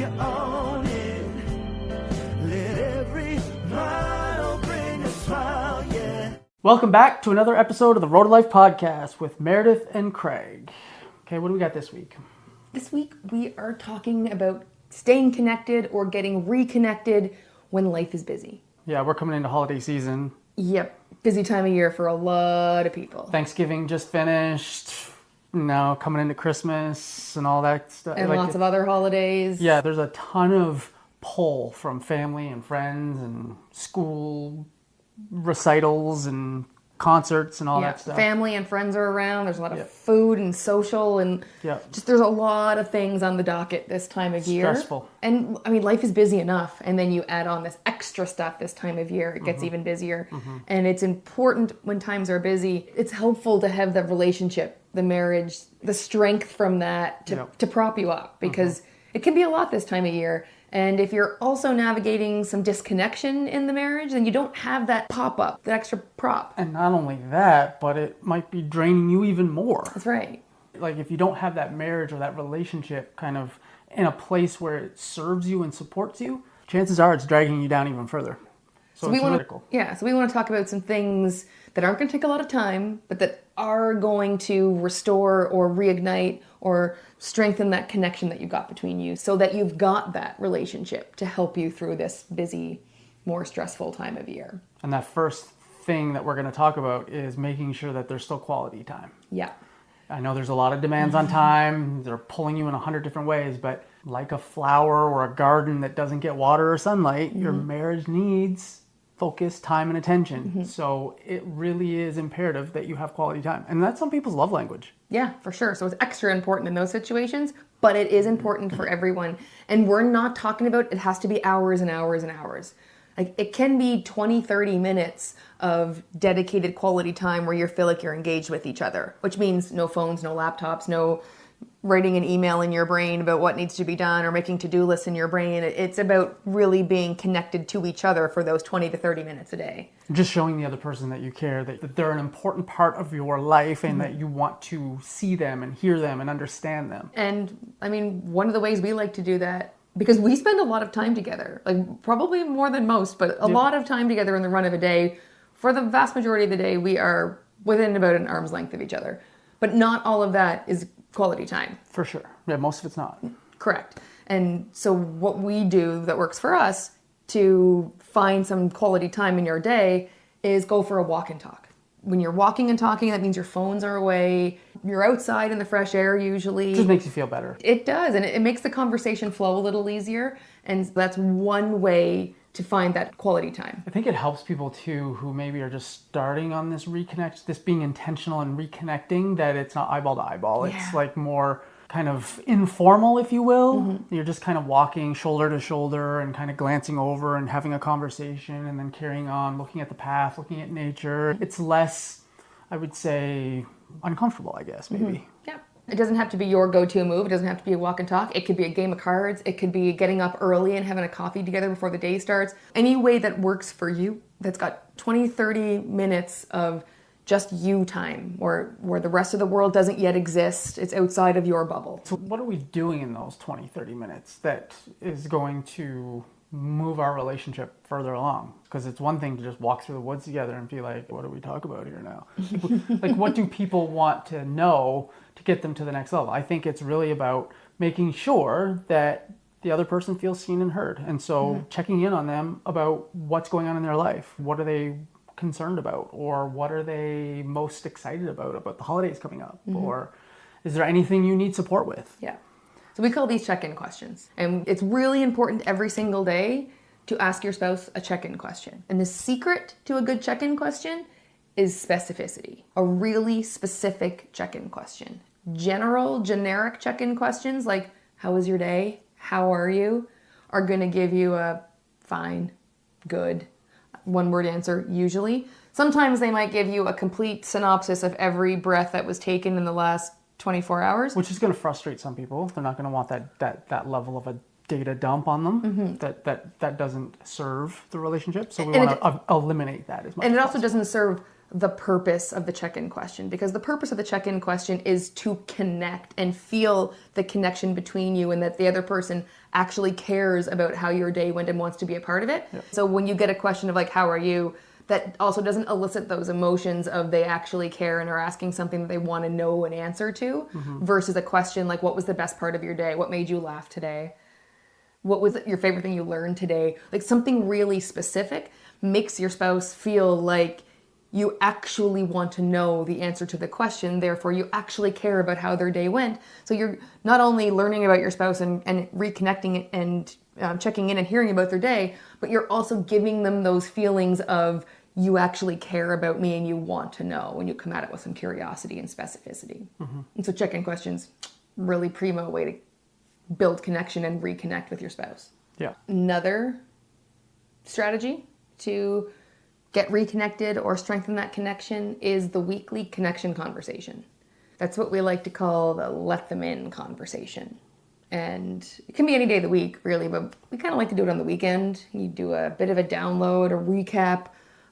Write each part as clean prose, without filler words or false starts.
you own it. Let every mile bring a smile, yeah. Welcome back to another episode of the Road to Life podcast with Meredith and Craig. Okay, what do we got this week? This week we are talking about staying connected or getting reconnected when life is busy. Yeah, we're coming into holiday season. Yep, busy time of year for a lot of people. Thanksgiving just finished. Now coming into Christmas and all that stuff. And lots of other holidays. Yeah, there's a ton of pull from family and friends and school recitals and concerts and all that stuff. Family and friends are around. There's a lot of food and social and just there's a lot of things on the docket this time of year. Stressful. And I mean, life is busy enough. And then you add on this extra stuff this time of year. It gets even busier. And it's important when times are busy. It's helpful to have the relationship, the marriage, the strength from that to prop you up because it can be a lot this time of year. And if you're also navigating some disconnection in the marriage, then you don't have that pop-up, that extra prop. And not only that, but it might be draining you even more. That's right. Like if you don't have that marriage or that relationship kind of in a place where it serves you and supports you, chances are it's dragging you down even further. So it's critical. So we want to talk about some things that aren't going to take a lot of time, but that are going to restore or reignite or strengthen that connection that you got between you so that you've got that relationship to help you through this busy, more stressful time of year. And that first thing that we're going to talk about is making sure that there's still quality time. Yeah. I know there's a lot of demands on time. They're pulling you in 100 different ways, but like a flower or a garden that doesn't get water or sunlight, your marriage needs focus, time, and attention. So it really is imperative that you have quality time. And that's some people's love language. Yeah, for sure. So it's extra important in those situations, but it is important for everyone. And we're not talking about it has to be hours and hours and hours. Like it can be 20, 30 minutes of dedicated quality time where you feel like you're engaged with each other, which means no phones, no laptops, no writing an email in your brain about what needs to be done or making to-do lists in your brain. It's about really being connected to each other for those 20 to 30 minutes a day. Just showing the other person that you care, that they're an important part of your life and that you want to see them and hear them and understand them. And I mean, one of the ways we like to do that, because we spend a lot of time together, like probably more than most, but a lot of time together in the run of a day. For the vast majority of the day, we are within about an arm's length of each other. But not all of that is quality time. For sure. Yeah, most of it's not. Correct. And so what we do that works for us to find some quality time in your day is go for a walk and talk. When you're walking and talking, that means your phones are away. You're outside in the fresh air usually. It just makes you feel better. It does. And it makes the conversation flow a little easier. And that's one way to find that quality time. I think it helps people too who maybe are just starting on this reconnect, this being intentional and reconnecting, that it's not eyeball to eyeball. Yeah. It's like more kind of informal, if you will. You're just kind of walking shoulder to shoulder and kind of glancing over and having a conversation and then carrying on, looking at the path, looking at nature. It's less, I would say, uncomfortable, I guess, maybe. Yeah. It doesn't have to be your go-to move. It doesn't have to be a walk and talk. It could be a game of cards. It could be getting up early and having a coffee together before the day starts. Any way that works for you, that's got 20, 30 minutes of just you time, or where the rest of the world doesn't yet exist. It's outside of your bubble. So what are we doing in those 20, 30 minutes that is going to move our relationship further along? Because it's one thing to just walk through the woods together and be like, what do we talk about here now? Like, what do people want to know to get them to the next level? I think it's really about making sure that the other person feels seen and heard. And so checking in on them about what's going on in their life. What are they concerned about? Or what are they most excited about the holidays coming up? Or is there anything you need support with? Yeah. So we call these check-in questions. And it's really important every single day to ask your spouse a check-in question. And the secret to a good check-in question is specificity. A really specific check-in question. General, generic check-in questions like, how was your day? How are you? Are going to give you a fine, good, one-word answer usually. Sometimes they might give you a complete synopsis of every breath that was taken in the last 24 hours. Which is going to frustrate some people. They're not going to want that level of a data dump on them. That doesn't serve the relationship. So we want to eliminate that as much as possible. And it also doesn't serve the purpose of the check-in question, because the purpose of the check-in question is to connect and feel the connection between you and that the other person actually cares about how your day went and wants to be a part of it. Yep. So when you get a question of like, how are you? That also doesn't elicit those emotions of they actually care and are asking something that they want to know an answer to, versus a question like, what was the best part of your day? What made you laugh today? What was your favorite thing you learned today? Like something really specific makes your spouse feel like you actually want to know the answer to the question, therefore you actually care about how their day went. So you're not only learning about your spouse and reconnecting and checking in and hearing about their day, but you're also giving them those feelings of you actually care about me and you want to know when you come at it with some curiosity and specificity. And so check-in questions, really primo way to build connection and reconnect with your spouse. Yeah. Another strategy to get reconnected or strengthen that connection is the weekly connection conversation. That's what we like to call the let them in conversation. And it can be any day of the week, really, but we kind of like to do it on the weekend. You do a bit of a download, a recap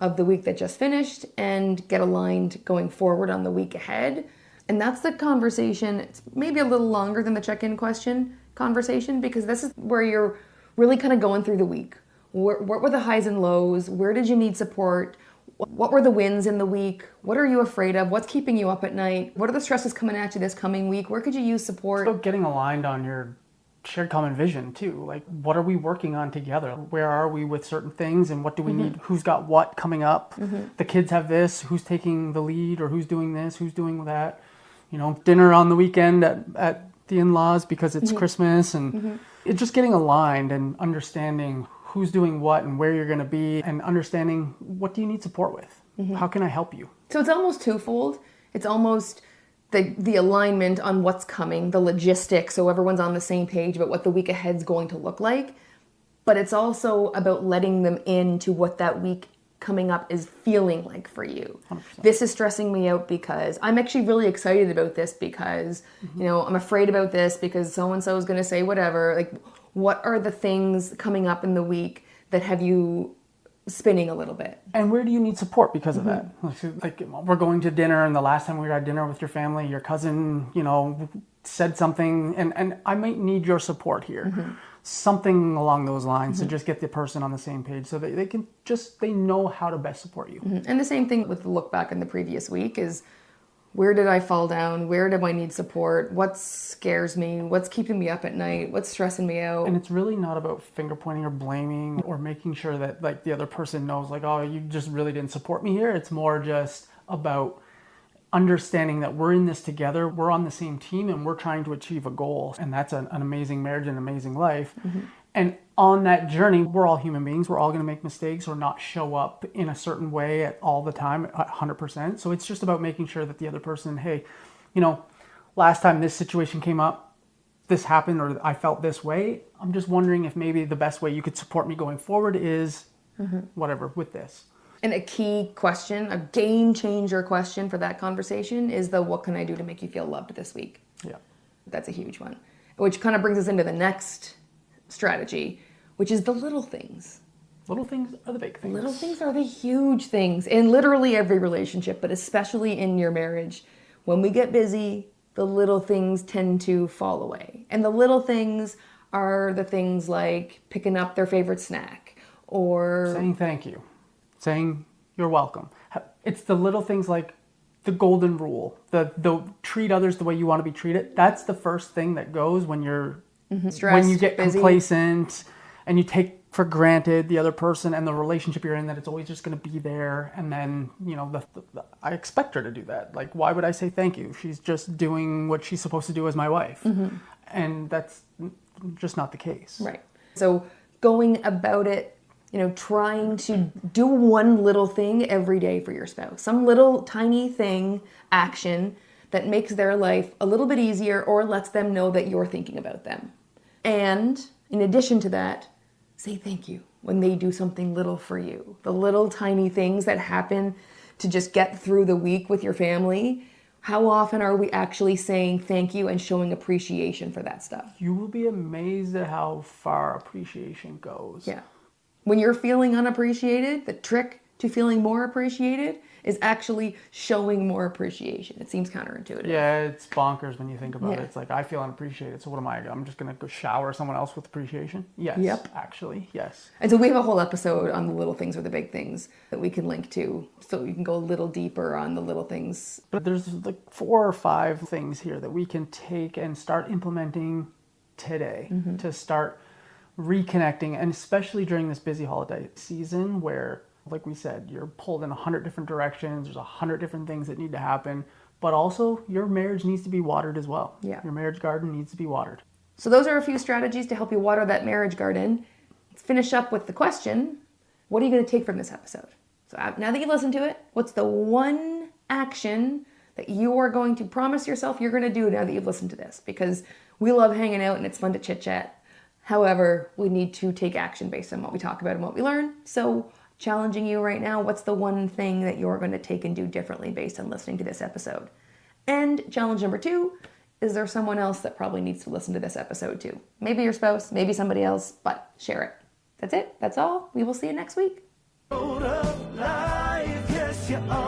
of the week that just finished, and get aligned going forward on the week ahead. And that's the conversation. It's maybe a little longer than the check-in question conversation, because this is where you're really kind of going through the week. What were the highs and lows? Where did you need support? What were the wins in the week? What are you afraid of? What's keeping you up at night? What are the stresses coming at you this coming week? Where could you use support? So getting aligned on your shared common vision too. Like, what are we working on together? Where are we with certain things, and what do we need? Who's got what coming up? The kids have this. Who's taking the lead, or who's doing this? Who's doing that? You know, dinner on the weekend at the in-laws because it's Christmas, and it's just getting aligned and understanding who's doing what and where you're going to be, and understanding what do you need support with? How can I help you? So it's almost twofold. It's almost the alignment on what's coming, the logistics, so everyone's on the same page about what the week ahead's going to look like. But it's also about letting them into what that week coming up is feeling like for you. 100%. This is stressing me out because I'm actually really excited about this because, you know, I'm afraid about this because so-and-so is going to say whatever. Like, what are the things coming up in the week that have you spinning a little bit? And where do you need support because of that? Like, we're going to dinner, and the last time we were at dinner with your family, your cousin, you know, said something, and I might need your support here. Something along those lines to just get the person on the same page so that they know how to best support you. And the same thing with the look back in the previous week is, where did I fall down? Where do I need support? What scares me? What's keeping me up at night? What's stressing me out? And it's really not about finger pointing or blaming or making sure that like the other person knows like, oh, you just really didn't support me here. It's more just about understanding that we're in this together, we're on the same team, and we're trying to achieve a goal. And that's an amazing marriage and an amazing life. And on that journey, we're all human beings. We're all going to make mistakes or not show up in a certain way at all the time, 100%. So it's just about making sure that the other person, hey, you know, last time this situation came up, this happened, or I felt this way. I'm just wondering if maybe the best way you could support me going forward is whatever with this. And a key question, a game changer question for that conversation is what can I do to make you feel loved this week? Yeah. That's a huge one. Which kind of brings us into the next strategy, which is the little things. Little things are the big things. Little things are the huge things in literally every relationship, but especially in your marriage. When we get busy, the little things tend to fall away. And the little things are the things like picking up their favorite snack or saying thank you, saying you're welcome. It's the little things like the golden rule, the treat others the way you want to be treated. That's the first thing that goes when you're stressed, when you get busy, complacent and you take for granted the other person and the relationship you're in, that it's always just going to be there. And then, you know, I expect her to do that. Like, why would I say thank you? She's just doing what she's supposed to do as my wife. And that's just not the case. Right. So going about it, you know, trying to do one little thing every day for your spouse, some little tiny thing, action that makes their life a little bit easier or lets them know that you're thinking about them. And in addition to that, say thank you when they do something little for you. The little tiny things that happen to just get through the week with your family. How often are we actually saying thank you and showing appreciation for that stuff? You will be amazed at how far appreciation goes. Yeah. When you're feeling unappreciated, the trick to feeling more appreciated is actually showing more appreciation. It seems counterintuitive. Yeah, it's bonkers when you think about Yeah. it. It's like, I feel unappreciated, so what am I? I'm just going to go shower someone else with appreciation? Yes. Yep. Actually, yes. And so we have a whole episode on the little things or the big things that we can link to, so you can go a little deeper on the little things. But there's like 4 or 5 things here that we can take and start implementing today to start reconnecting, and especially during this busy holiday season where, like we said, you're pulled in 100 different directions, there's 100 different things that need to happen, but also your marriage needs to be watered as well. Yeah. Your marriage garden needs to be watered. So those are a few strategies to help you water that marriage garden. Let's finish up with the question, what are you going to take from this episode? So now that you've listened to it, what's the one action that you are going to promise yourself you're going to do now that you've listened to this? Because we love hanging out and it's fun to chit chat. However, we need to take action based on what we talk about and what we learn. So challenging you right now, what's the one thing that you're going to take and do differently based on listening to this episode? And challenge number 2, is there someone else that probably needs to listen to this episode too? Maybe your spouse, maybe somebody else, but share it. That's it. That's all. We will see you next week. Road of life, yes, you are.